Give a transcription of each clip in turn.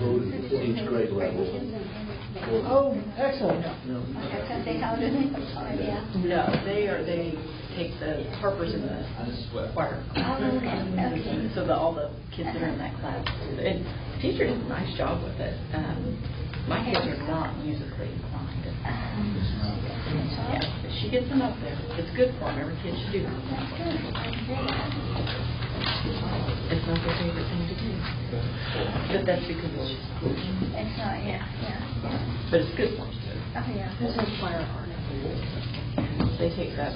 each grade level. Oh, excellent. No. No, they take the Harpers in the choir. So all the kids that are in that class. And the teacher does a nice job with it. My kids are not musically inclined. Yeah, but she gets them up there. It's good for them. Every kid should do that. It's not their favorite thing to do. But that's because it's just It's not, yeah. but it's good for them. Oh, yeah. There's no choir art. They take that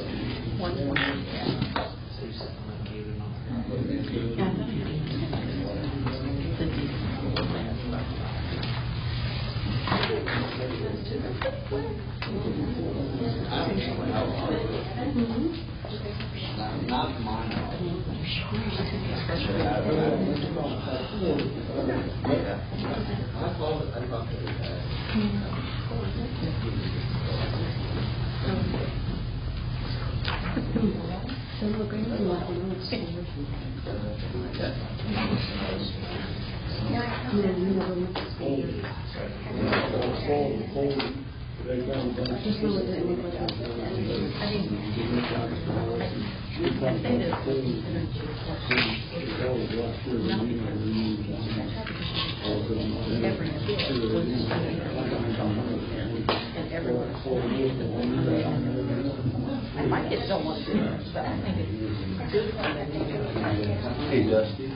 one morning. Not mine. And my kids don't want to do it, but I think it's good for them to do it. Hey, Dusty.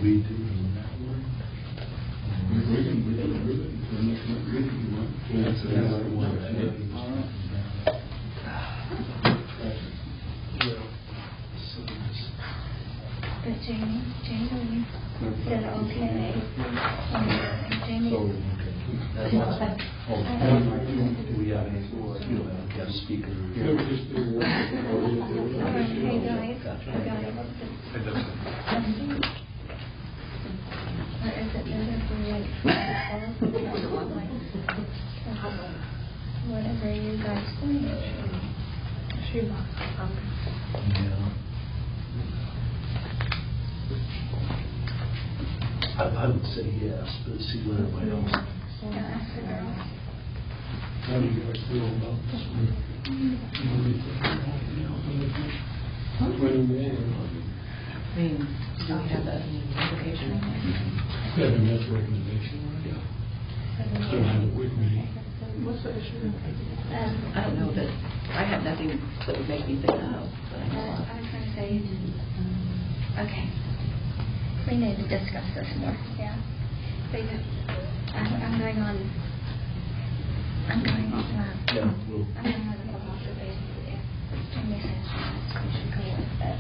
We do. But Jamie said okay. Jamie. Do we have any, you don't have a speaker here? Hey guys. Or is it better for whatever you guys think? Yeah. I would say yes, but see what everybody else. Yeah, ask the girls. How do you guys feel about this one? I mean, do we have the application? Yeah, and that's a recommendation. Yeah. Still have it with me. What's the issue? I don't know that, I have nothing that would make me think no. But I was going to say, okay, we need to discuss this more, yeah. Because I'm going on Yeah, we'll. I'm going on the philosophy. If Jamie says we should go with it.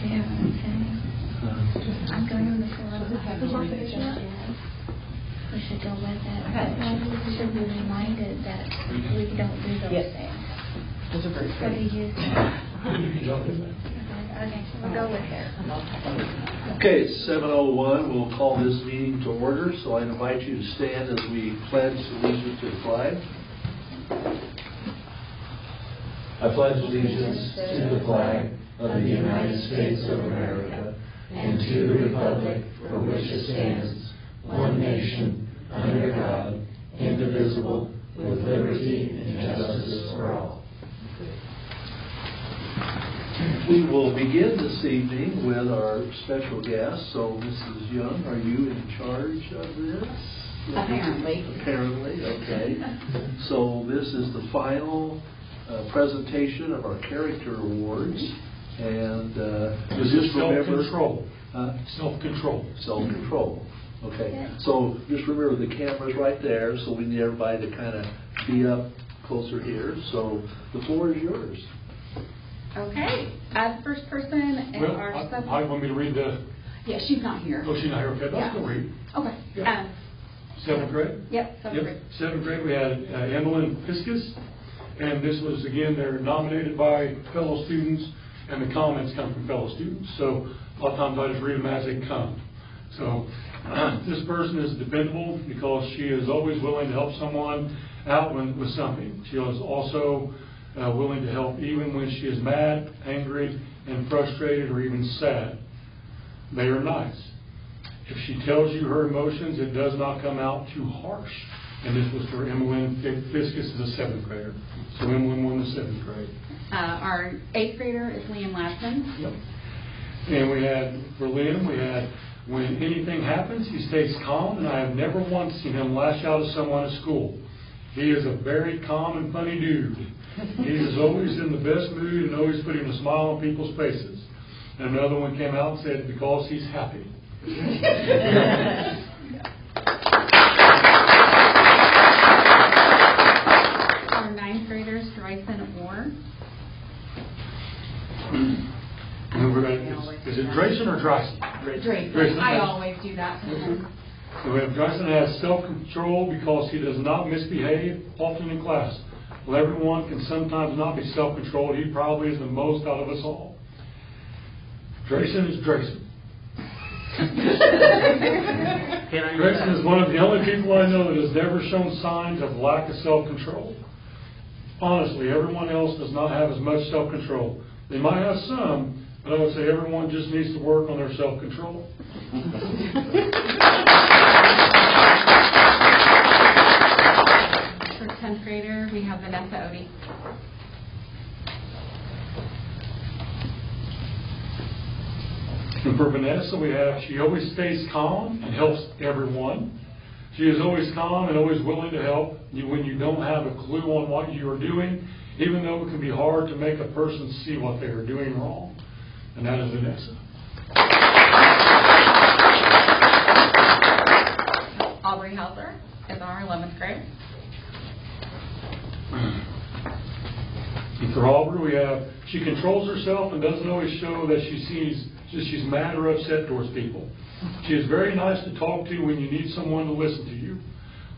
Do you have what I'm saying? I'm going on the philosophy. We should go with it. We should be reminded that we don't do those things. Those are very What do pretty. you think? Okay, we'll go with it. Okay, it's 7:01. We'll call this meeting to order, so I invite you to stand as we pledge allegiance to the flag. I pledge allegiance to the flag of the United States of America and to the republic for which it stands, one nation, under God, indivisible, with liberty and justice for all. We will begin this evening with our special guest. So, Mrs. Young, are you in charge of this? Apparently. Apparently, okay. So this is the final presentation of our character awards. And just remember... Self-control. Self-control. Self-control. Okay. So just remember the camera's right there, so we need everybody to kind of be up closer here. So the floor is yours. Okay, as the first person in Well, our I want me to read the... Yeah, she's not here. Oh, she's not here. Okay, Yeah. I'll still read. Okay. Yeah. 7th grade? Yep, seventh grade. 7th grade, we had Emmeline Piskus. And this was, again, they're nominated by fellow students, and the comments come from fellow students. So a lot of times I just read them as they come. So this person is dependable because she is always willing to help someone out with something. She is also willing to help even when she is mad, angry, and frustrated, or even sad. They are nice. If she tells you her emotions, it does not come out too harsh. And this was for Emmeline Fiscus as a 7th grader. So Emmeline won the 7th grade. Our 8th grader is Liam Ladson. Yep. And we had, for Liam, when anything happens, he stays calm, and I have never once seen him lash out at someone at school. He is a very calm and funny dude. He is always in the best mood and always putting a smile on people's faces. And another one came out and said, because he's happy. Our 9th grader is Drayson Moore. Is it Drayson or Dryson? Drayson. I always do that to him. So we have Dryson has self-control because he does not misbehave often in class. Well, everyone can sometimes not be self-controlled. He probably is the most out of us all. Drayson is Drayson. Drayson is one of the only people I know that has never shown signs of lack of self-control. Honestly, everyone else does not have as much self-control. They might have some, but I would say everyone just needs to work on their self-control. For 10th grader, we have Vanessa Odie. And for Vanessa, she always stays calm and helps everyone. She is always calm and always willing to help you when you don't have a clue on what you are doing, even though it can be hard to make a person see what they are doing wrong. And that is Vanessa. Aubrey Hauser is our 11th grade. And for Aubrey, she controls herself and doesn't always show that she's mad or upset towards people. She is very nice to talk to when you need someone to listen to you.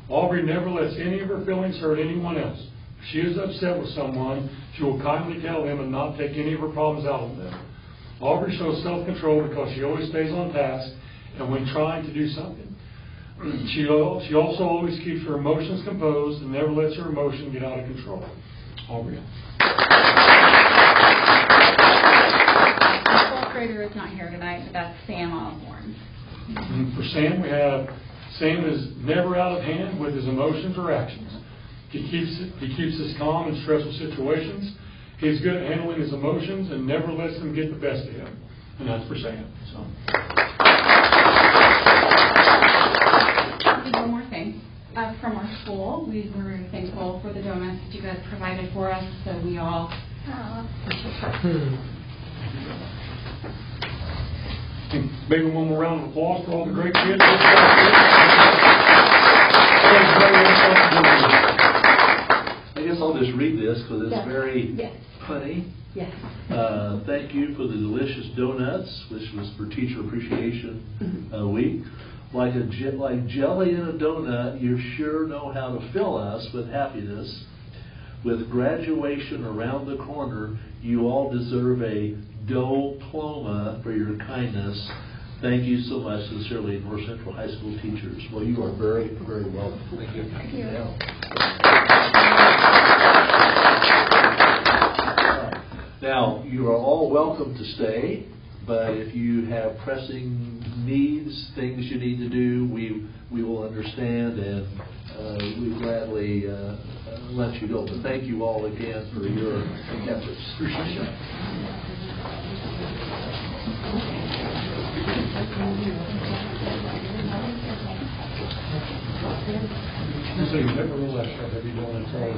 Aubrey never lets any of her feelings hurt anyone else. If she is upset with someone, she will kindly tell them and not take any of her problems out on them. Aubrey shows self-control because she always stays on task and when trying to do something. She also always keeps her emotions composed and never lets her emotion get out of control. Aubrey. Our 12th grader is not here tonight, but that's Sam Osborne. For Sam, Sam is never out of hand with his emotions or actions. He keeps us calm in stressful situations. He's good at handling his emotions and never lets them get the best of him. And that's for Sam. So. One more thing. From our school, we were very thankful for the donuts that you guys provided for us, so we all... Maybe one more round of applause for all the great kids. I guess I'll just read this because it's very funny. Yes. Thank you for the delicious donuts, which was for Teacher Appreciation Week. Like jelly in a donut, you sure know how to fill us with happiness. With graduation around the corner, you all deserve a diploma for your kindness. Thank you so much, sincerely, North Central High School teachers. Well, you are very, very welcome. Thank you. Thank you. Now, you are all welcome to stay, but if you have pressing needs, things you need to do, we will understand and we gladly let you go. But thank you all again for your efforts. Appreciate it. So you never realize how heavy donuts are.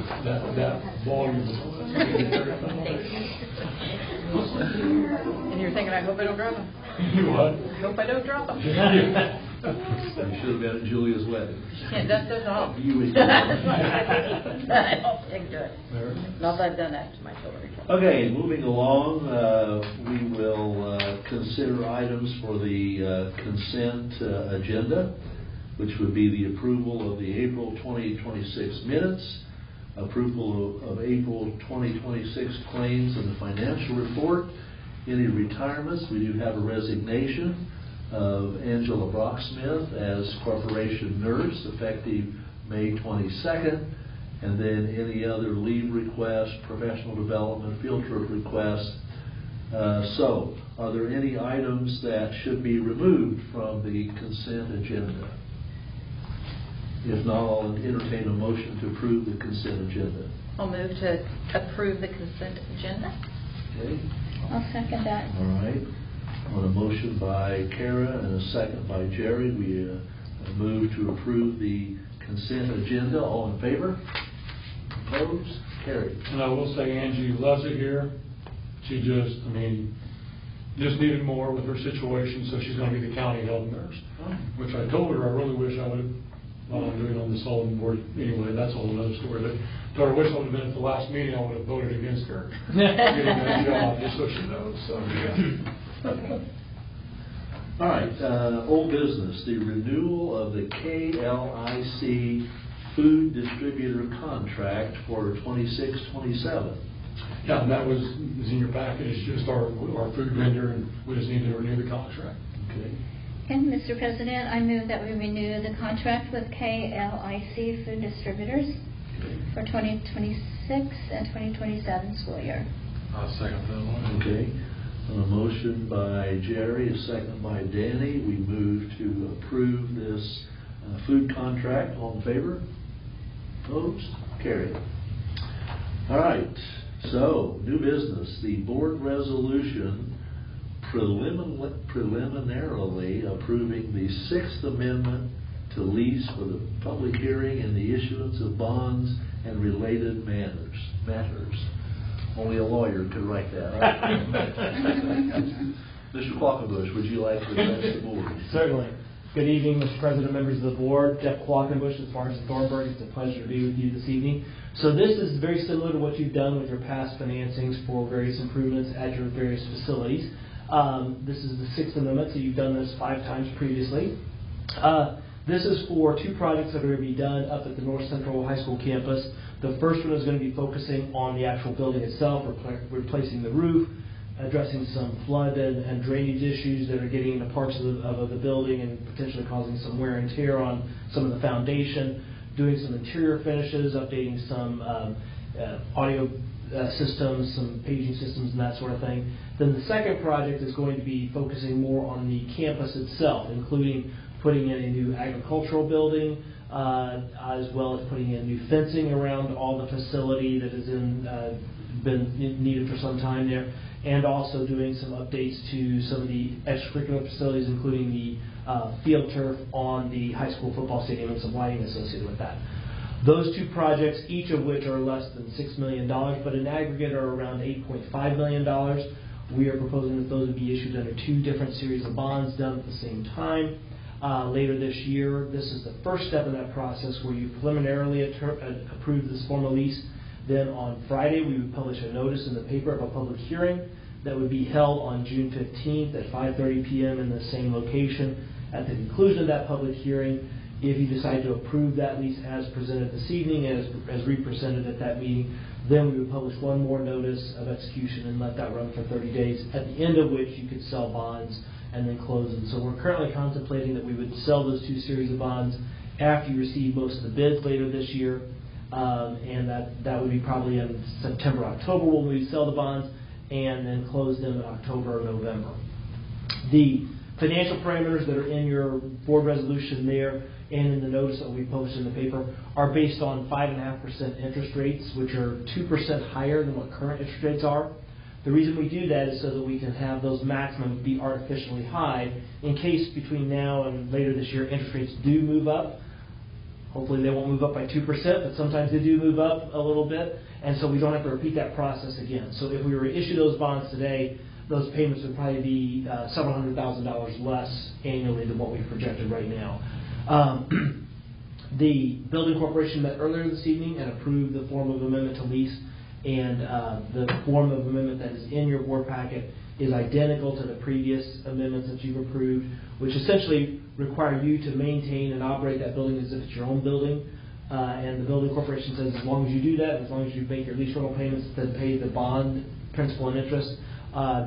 That volume. And you're thinking, I hope I don't drop them. You what? I hope I don't drop them. You should have been at Julia's wedding. Can't dust those off. You would. I don't think do it. Not that I've done that to my children before. Okay, moving along, we will consider items for the consent agenda, which would be the approval of the April 2026 minutes, approval of April 2026 claims and the financial report, any retirements. We do have a resignation of Angela Brocksmith as corporation nurse effective May 22nd, and then any other leave request, professional development, field trip request So, are there any items that should be removed from the consent agenda? If not, I'll entertain a motion to approve the consent agenda. I'll move to approve the consent agenda. Okay, I'll second that. all right. On a motion by Kara and a second by Jerry, we move to approve the consent agenda. All in favor? Opposed? Carried. And I will say Angie loves it here. She just needed more with her situation, so she's going to be the county health nurse. Which I told her I really wish I would have, while I'm doing on the Sullivan board anyway, that's a whole other story. But I told her I wish I would have been at the last meeting, I would have voted against her getting that job, just so she knows. So, yeah. All right, old business, the renewal of the KLIC food distributor contract for 26-27. Yeah, and that was in your package, it's just our food vendor, and we just need to renew the contract. Okay. And Mr. President, I move that we renew the contract with KLIC Food Distributors for 2026 and 2027 school year. I'll second that one. Okay. On a motion by Jerry, a second by Danny, we move to approve this food contract. All in favor? Opposed? Carried. All right. So, new business. The board resolution preliminarily approving the Sixth Amendment to lease for the public hearing and the issuance of bonds and related matters. Only a lawyer could write that. Right? Mr. Quackenbush, would you like to address the board? Certainly. Good evening, Mr. President, members of the board. Jeff Quackenbush with Farms and Thornburg. It's a pleasure to be with you this evening. So this is very similar to what you've done with your past financings for various improvements at your various facilities. This is the Sixth Amendment, so you've done this 5 times previously. This is for 2 projects that are going to be done up at the North Central High School campus. The first one is going to be focusing on the actual building itself, replacing the roof, addressing some flood and drainage issues that are getting into parts of the building and potentially causing some wear and tear on some of the foundation, doing some interior finishes, updating some audio systems, some paging systems and that sort of thing. Then the second project is going to be focusing more on the campus itself, including putting in a new agricultural building, as well as putting in new fencing around all the facility that has been needed for some time there, and also doing some updates to some of the extracurricular facilities, including the field turf on the high school football stadium and some lighting associated with that. Those 2 projects, each of which are less than $6 million, but in aggregate are around $8.5 million. We are proposing that those would be issued under 2 different series of bonds done at the same time. Later this year, this is the first step in that process where you preliminarily approve this formal lease. Then on Friday, we would publish a notice in the paper of a public hearing that would be held on June 15th at 5:30 p.m. in the same location. At the conclusion of that public hearing, if you decide to approve that lease as presented this evening, as represented at that meeting, then we would publish one more notice of execution and let that run for 30 days, at the end of which you could sell bonds and then close them. So we're currently contemplating that we would sell those 2 series of bonds after you receive most of the bids later this year, and that would be probably in September, October when we sell the bonds, and then close them in October or November. The financial parameters that are in your board resolution there and in the notice that we published in the paper are based on 5.5% interest rates, which are 2% higher than what current interest rates are. The reason we do that is so that we can have those maximums be artificially high in case between now and later this year interest rates do move up. Hopefully they won't move up by 2%, but sometimes they do move up a little bit, and so we don't have to repeat that process again. So if we were to issue those bonds today, those payments would probably be several $100,000 less annually than what we've projected right now. The building corporation met earlier this evening and approved the form of amendment to lease, and the form of amendment that is in your board packet is identical to the previous amendments that you've approved, which essentially require you to maintain and operate that building as if it's your own building. And the building corporation says as long as you do that, as long as you make your lease rental payments that pay the bond principal and interest,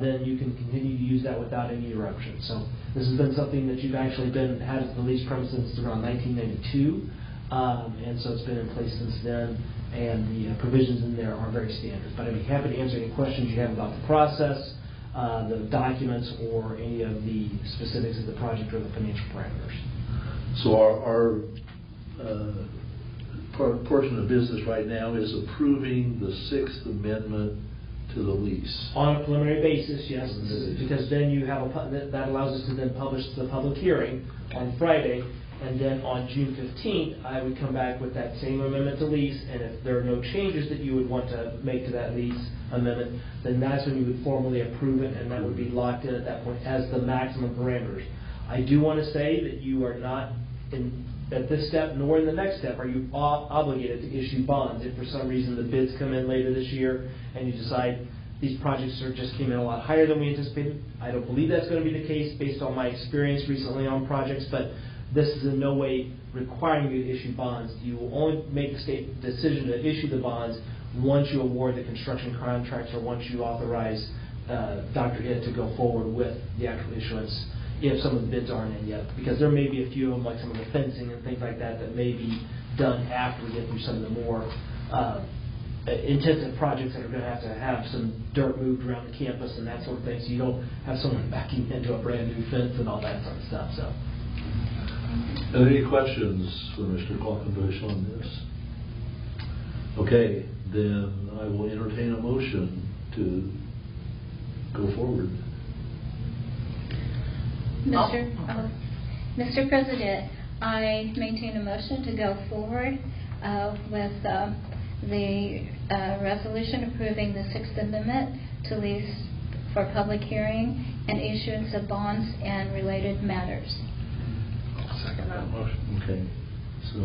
then you can continue to use that without any interruption. So this has been something that you've actually had as the lease premise since around 1992, and so it's been in place since then, and the provisions in there are very standard. But I'd be happy to answer any questions you have about the process, the documents or any of the specifics of the project or the financial parameters. So our portion of business right now is approving the Sixth Amendment to the lease. On a preliminary basis, yes, because then you have that allows us to then publish the public hearing on Friday, and then on June 15th, I would come back with that same amendment to lease, and if there are no changes that you would want to make to that lease amendment, then that's when you would formally approve it, and that would be locked in at that point as the maximum parameters. I do want to say that you are not at this step, nor in the next step, are you obligated to issue bonds. If for some reason the bids come in later this year and you decide these projects just came in a lot higher than we anticipated, I don't believe that's going to be the case based on my experience recently on projects, but this is in no way requiring you to issue bonds. You will only make the decision to issue the bonds once you award the construction contracts or once you authorize Dr. Hitt to go forward with the actual issuance, if some of the bids aren't in yet, because there may be a few of them, like some of the fencing and things like that, that may be done after we get through some of the more intensive projects that are going to have some dirt moved around the campus and that sort of thing, so you don't have someone backing into a brand new fence and all that sort of stuff. So, Any questions for Mr. Quackenbush on this? Okay, then I will entertain a motion to go forward. Mr. President, I maintain a motion to go forward with the resolution approving the Sixth Amendment to lease for public hearing and issuance of bonds and related matters. I'll second that motion. Okay, so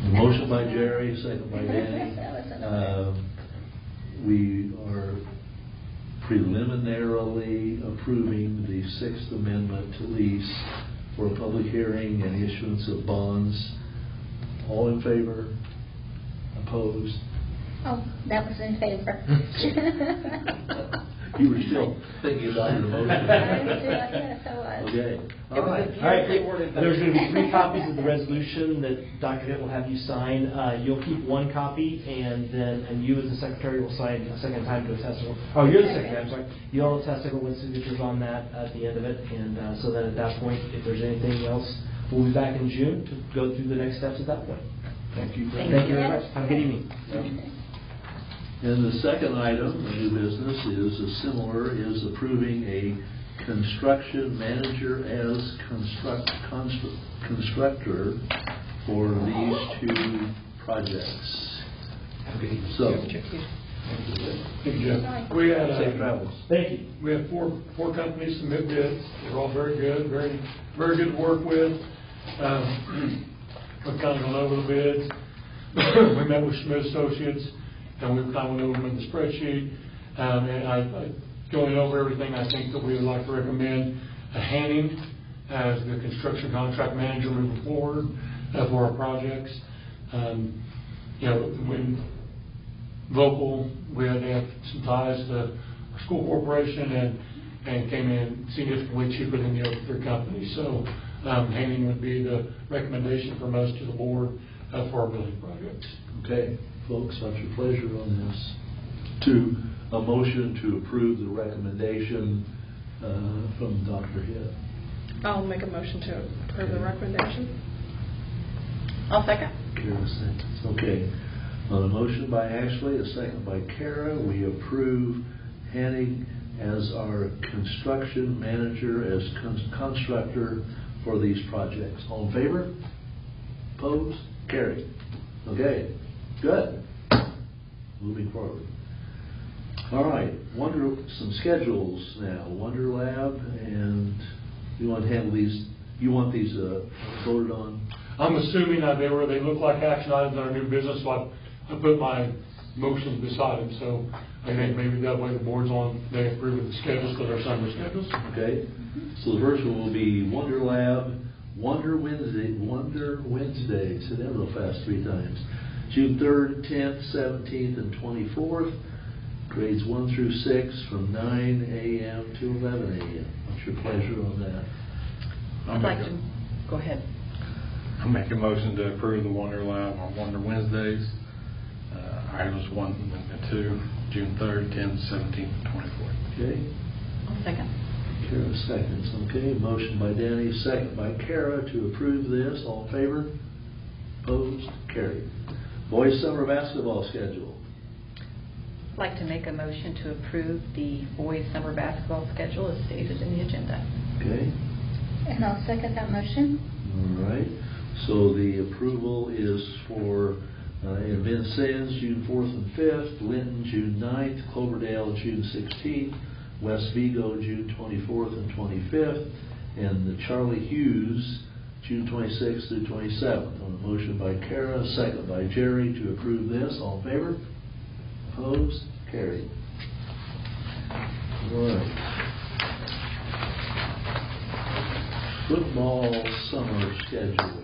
a motion by Jerry, second by Danny. We are preliminarily approving the Sixth Amendment to lease for a public hearing and issuance of bonds. All in favor? Opposed? Oh, that was in favor. You were still thinking about your motion. Yes, I was. Okay. All right. all right, there's going to be 3 copies of the resolution that Dr. Hitt will have you sign. You'll keep 1 copy, and you as the secretary will sign a second time to attest. Oh, you're the secretary, I'm sorry. You all attest with signatures on that at the end of it, and so then at that point, if there's anything else, we'll be back in June to go through the next steps at that point. Thank you. Thank you very much. Have a good evening. And the second item, the new business, is approving a construction manager as constructor for these 2 projects. So, Thank you, Jeff. We had safe travels. Thank you. We had four companies submit bids. They're all very good, very good to work with. We've kind of gone over the bids. We met with Smith Associates, and we've kind of went over them in the spreadsheet. And I going over everything, I think that we would like to recommend Hanning as the construction contract manager moving forward for our projects. When Vocal, we had to have some ties to our school corporation and came in significantly cheaper than the other 3 companies. So Hanning would be the recommendation from us to the board for our building projects. Okay, folks, what's your pleasure on this? A motion to approve the recommendation from Dr. Hitt. I'll make a motion to approve the recommendation. I'll second. Kara seconds. Okay. On a motion by Ashley, a second by Kara, we approve Hanning as our construction manager, as constructor for these projects. All in favor? Opposed? Carried. Okay. Good. Moving forward. All right. Some schedules now. Wonder Lab, and you want to handle these? You want these voted on? I'm assuming that they look like action items in our new business, so I put my motions beside them. So I think maybe that way the board's on, they approve of the schedules because they're summer schedules. Okay. So the first one will be Wonder Lab, Wonder Wednesday. Said that real fast 3 times. June 3rd, 10th, 17th, and 24th. Grades 1 through 6 from 9 a.m. to 11 a.m. What's your pleasure on that? I'd like to go ahead. I'll make a motion to approve the Wonder Lab on Wonder Wednesdays, items 1 and 2. June 3rd, 10th, 17th, and 24th. Okay, I'll second. Kara seconds. Okay, motion by Danny, second by Kara to approve this. All in favor? Opposed? Carried. Boys summer basketball schedule. I'd like to make a motion to approve the boys' summer basketball schedule as stated in the agenda. Okay, And I'll second that motion. all right. So the approval is for in Vincennes, June 4th and 5th, Linton, June 9th, Cloverdale, June 16th, West Vigo, June 24th and 25th, and the Charlie Hughes, June 26th through 27th. On a motion by Kara, second by Jerry to approve this. All in favor? Opposed? Carried. All right. Football summer schedule.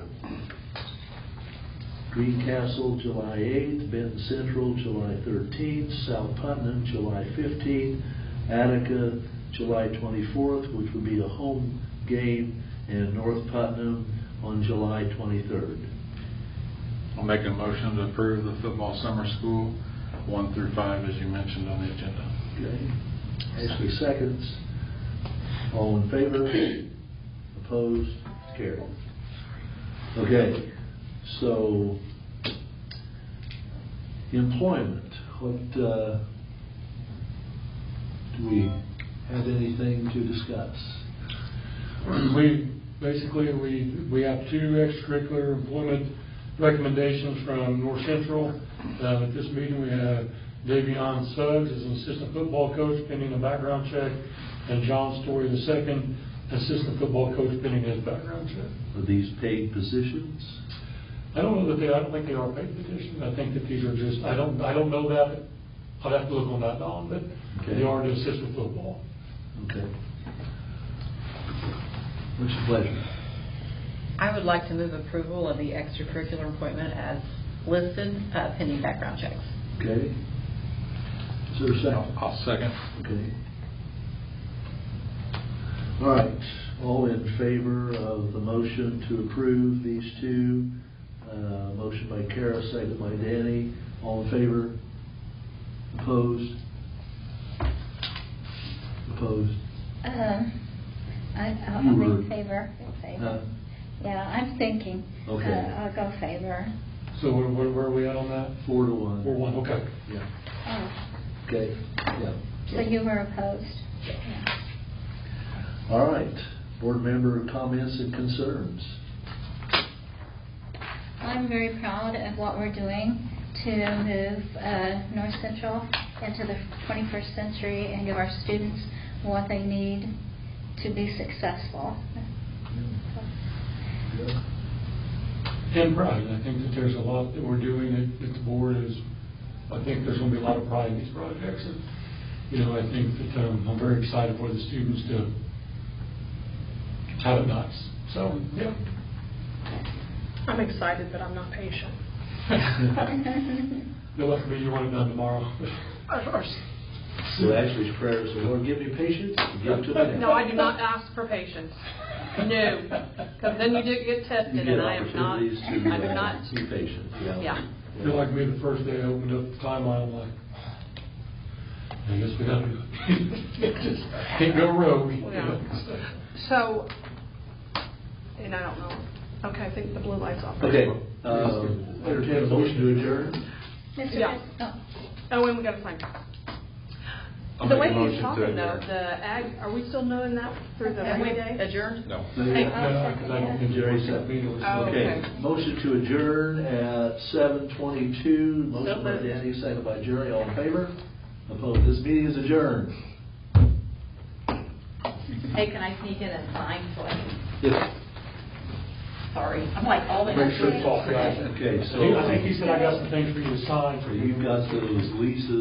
Greencastle, July 8th, Benton Central, July 13th, South Putnam, July 15th, Attica, July 24th, which would be a home game, and North Putnam on July 23rd. I'll make a motion to approve the football summer school 1 through 5 as you mentioned on the agenda. Okay. Ashley seconds. All in favor? Opposed? Carried. Okay. So, employment. What, do we have anything to discuss? We have 2 extracurricular employment recommendations from North Central. At this meeting, we have Davion Suggs as an assistant football coach pending a background check, and John Story II, assistant football coach pending his background check. Are these paid positions? I don't know that I don't think they are paid positions. I think that these are just, I don't know that. I'd have to look on that, Don, but Okay. they are to assist with football. Okay. What's your pleasure? I would like to move approval of the extracurricular appointment as listed pending background checks. Okay. Is there a second? I'll second. Okay. All right. All in favor of the motion to approve these 2? Motion by Kara, second by Danny. All in favor? Opposed? Opposed? I'll You be were- in favor. Huh? Yeah, I'm thinking. Okay. I'll go favor. So where are we at on that? 4-1. 4-1, okay. Yeah. Oh, Okay. Yeah. so you were opposed? Yeah. All right. Board member comments and concerns. I'm very proud of what we're doing to move North Central into the 21st century and give our students what they need to be successful. And pride. I think that there's a lot that we're doing at the board is, I think there's going to be a lot of pride in these projects. And, I think that I'm very excited for the students to have it nice. So, yeah. I'm excited, but I'm not patient. Good luck for me. You want it done tomorrow. Of course. So Ashley's prayer is, Lord, give me patience and give it to me. No, I do not ask for patience. No, because then you do get tested, You get and I am not. opportunities I do not. to be patient. Yeah. I feel like me the first day I opened up the timeline, I'm like, I guess we gotta do it. Just can't go rogue. Yeah. So, and I don't know. Okay, I think the blue light's off. Okay, entertain a motion to adjourn. Mr. Yeah. Oh, and we got to sign. I'll The make way a he's motion to talking though, adjourn. the ag, are we still doing that through the Have we rainy day? adjourned? No. No, because I don't think Jerry Jerry said- meeting was. Oh, Okay, okay. motion to adjourn at 7:22. Motion by moved. Danny, second by Jerry. All in favor? Opposed? This meeting is adjourned. Hey, can I sneak in and sign so I can, Yes. sorry, I'm like all the. Make sure it's off, guys. Okay, so I think he said I got some things for you to sign. you've got those leases.